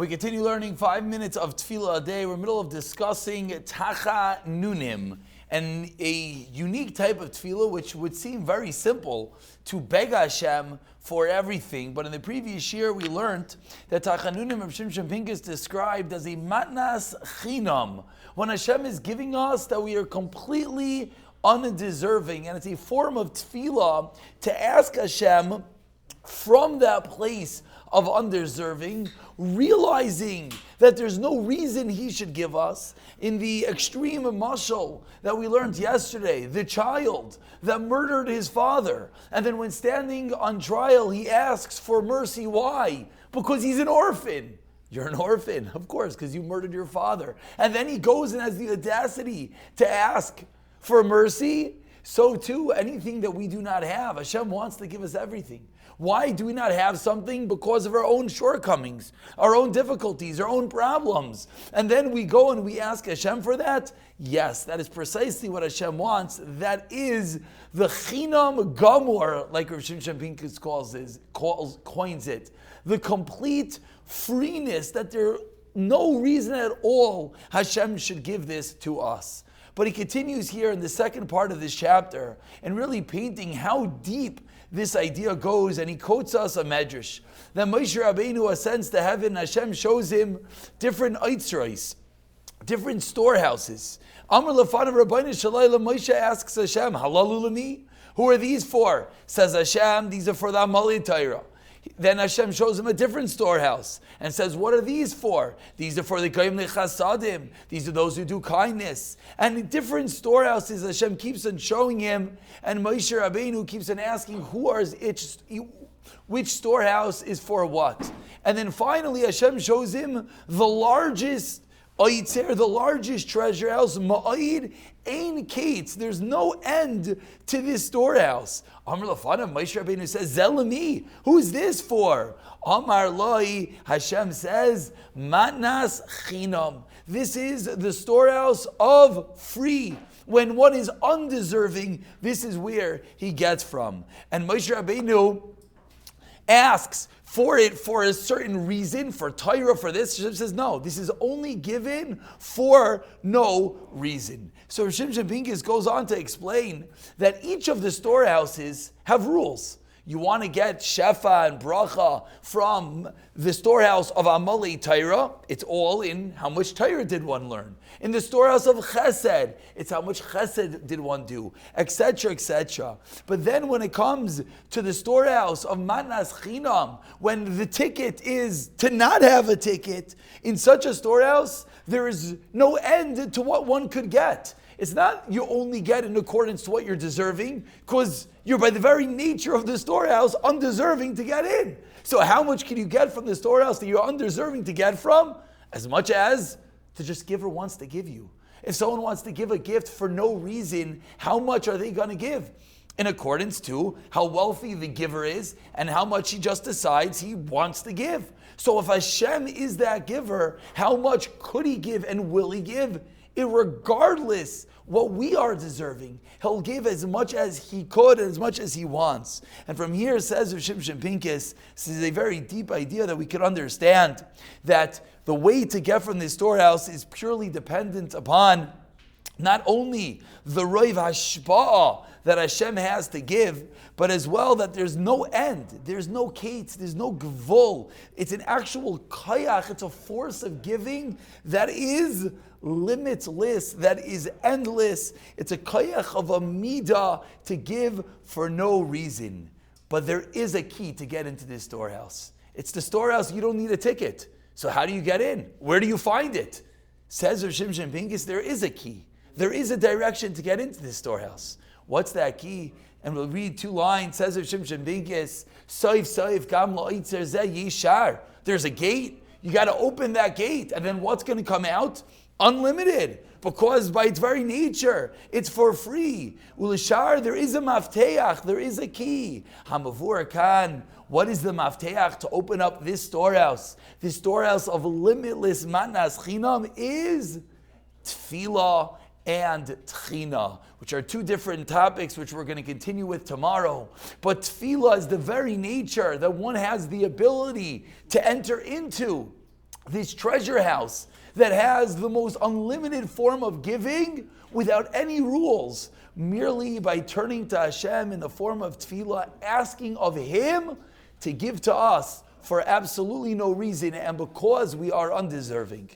We continue learning 5 minutes of tefillah a day. We're in the middle of discussing tachanunim, and a unique type of tefillah which would seem very simple to beg Hashem for everything. But in the previous year we learned that tachanunim of Shimshon Pincus described as a matnas chinam, when Hashem is giving us that we are completely undeserving, and it's a form of tefillah to ask Hashem from that place of undeserving, realizing that there's no reason he should give us. In the extreme mashal that we learned yesterday, the child that murdered his father, and then when standing on trial he asks for mercy. Why? Because he's an orphan. You're an orphan, of course, because you murdered your father. And then he goes and has the audacity to ask for mercy. So too, anything that we do not have, Hashem wants to give us everything. Why do we not have something? Because of our own shortcomings, our own difficulties, our own problems. And then we go and we ask Hashem for that? Yes, that is precisely what Hashem wants. That is the chinam gamur, like Rav Shimshon Pincus coins it. The complete freeness, that there no reason at all Hashem should give this to us. But he continues here in the second part of this chapter and really painting how deep this idea goes, and he quotes us a medrash that Moshe Rabbeinu ascends to heaven. Hashem shows him different eitzrais, different storehouses. Amar lefanav Rabbeinu Shalayla, Moshe asks Hashem, Halalu lami? Who are these for? Says Hashem, these are for the Amalei Torah. Then Hashem shows him a different storehouse and says, what are these for? These are for the Goyim Lechasadim. These are those who do kindness. And in different storehouses, Hashem keeps on showing him, and Moshe Rabbeinu keeps on asking, which storehouse is for what? And then finally, Hashem shows him the largest the largest treasure house, Ma'id Ein Kates. There's no end to this storehouse. Amar Lafana, Moshe Rabbeinu says, Zelami, who's this for? Amar Loi, Hashem says, Matnas Chinam. This is the storehouse of free. When one is undeserving, this is where he gets from. And Moshe Rabbeinu asks for it for a certain reason, for Torah, for this. Hashem says, no, this is only given for no reason. So Shimshon Pincus goes on to explain that each of the storehouses have rules. You want to get shefa and bracha from the storehouse of Amalei Torah, it's all in how much Torah did one learn. In the storehouse of chesed, it's how much chesed did one do, etc., etc. But then when it comes to the storehouse of matnas chinam, when the ticket is to not have a ticket, in such a storehouse, there is no end to what one could get. It's not you only get in accordance to what you're deserving, because you're by the very nature of the storehouse undeserving to get in. So how much can you get from the storehouse that you're undeserving to get from? As much as the just giver wants to give you. If someone wants to give a gift for no reason, how much are they going to give? In accordance to how wealthy the giver is and how much he just decides he wants to give. So if Hashem is that giver, how much could he give and will he give? Irregardless what we are deserving, he'll give as much as he could and as much as he wants. And from here, says Rav Shimshon Pincus, this is a very deep idea that we can understand, that the way to get from this storehouse is purely dependent upon not only the roiv hashpa'ah that Hashem has to give, but as well that there's no end, there's no kates, there's no gvul. It's an actual kayach, it's a force of giving that is limitless, that is endless. It's a kayach of a midah to give for no reason. But there is a key to get into this storehouse. It's the storehouse, you don't need a ticket. So how do you get in? Where do you find it? Says Rav Shimshon Pincus, there is a key. There is a direction to get into this storehouse. What's that key? And we'll read 2 lines. Says Rav Shimshon Pincus, Saif gam la'itzer zeh yishar. There's a gate. You got to open that gate. And then what's going to come out? Unlimited. Because by its very nature, it's for free. Ulishar, there is a mafteach. There is a key. Hamavur kan. What is the mafteach to open up this storehouse? This storehouse of limitless matnas chinam is tefillah and tchina, which are 2 different topics which we're going to continue with tomorrow. But tefillah is the very nature that one has the ability to enter into this treasure house that has the most unlimited form of giving without any rules, merely by turning to Hashem in the form of tefillah, asking of Him to give to us for absolutely no reason and because we are undeserving.